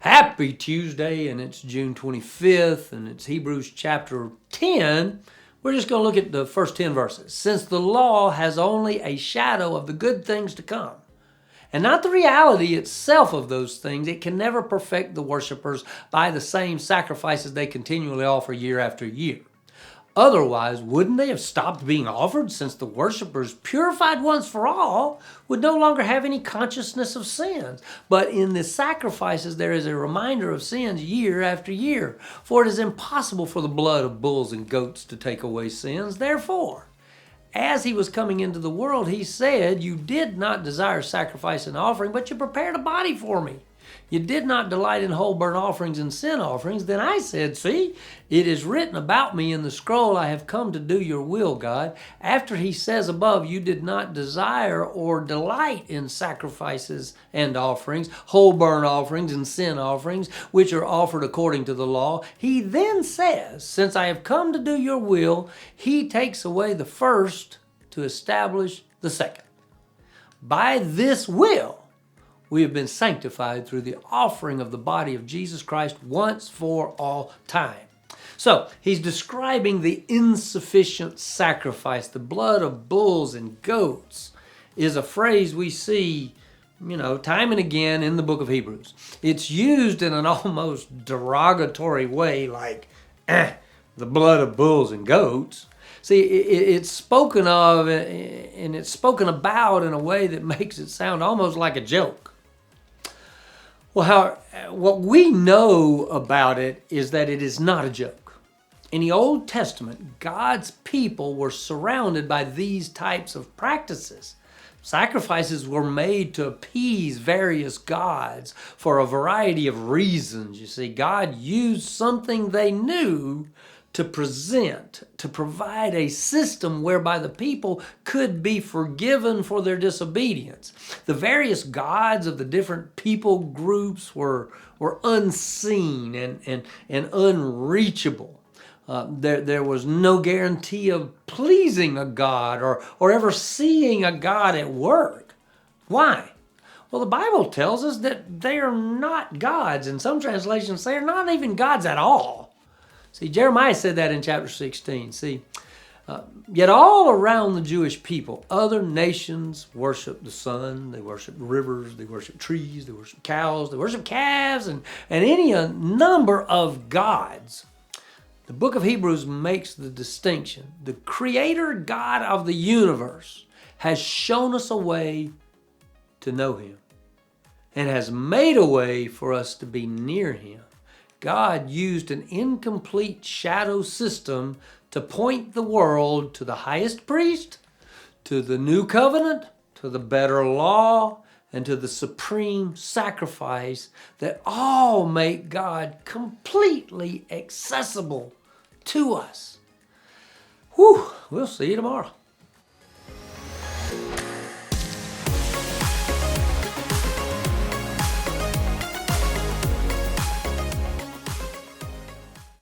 Happy Tuesday, and it's June 25th, and it's Hebrews chapter 10. We're just going to look at the first 10 verses. Since the law has only a shadow of the good things to come, and not the reality itself of those things, it can never perfect the worshipers by the same sacrifices they continually offer year after year. Otherwise, wouldn't they have stopped being offered, since the worshipers, purified once for all, would no longer have any consciousness of sins? But in the sacrifices there is a reminder of sins year after year. For it is impossible for the blood of bulls and goats to take away sins. Therefore, as he was coming into the world, he said, "You did not desire sacrifice and offering, but you prepared a body for me. You did not delight in whole burnt offerings and sin offerings." Then I said, "See, it is written about me in the scroll, I have come to do your will, God." After he says above, "You did not desire or delight in sacrifices and offerings, whole burnt offerings and sin offerings, which are offered according to the law," he then says, "Since I have come to do your will," he takes away the first to establish the second. By this will, we have been sanctified through the offering of the body of Jesus Christ once for all time. So he's describing the insufficient sacrifice. The blood of bulls and goats is a phrase we see, time and again in the book of Hebrews. It's used in an almost derogatory way, like, the blood of bulls and goats. See, it's spoken of and it's spoken about in a way that makes it sound almost like a joke. Well, what we know about it is that it is not a joke. In the Old Testament, God's people were surrounded by these types of practices. Sacrifices were made to appease various gods for a variety of reasons. You see, God used something they knew to provide a system whereby the people could be forgiven for their disobedience. The various gods of the different people groups were unseen and unreachable. There was no guarantee of pleasing a god or ever seeing a god at work. Why? Well, the Bible tells us that they are not gods. In some translations, they are not even gods at all. See, Jeremiah said that in chapter 16. Yet all around the Jewish people, other nations worship the sun, they worship rivers, they worship trees, they worship cows, they worship calves, and any number of gods. The book of Hebrews makes the distinction. The Creator God of the universe has shown us a way to know Him and has made a way for us to be near Him. God used an incomplete shadow system to point the world to the highest priest, to the new covenant, to the better law, and to the supreme sacrifice that all make God completely accessible to us. We'll see you tomorrow.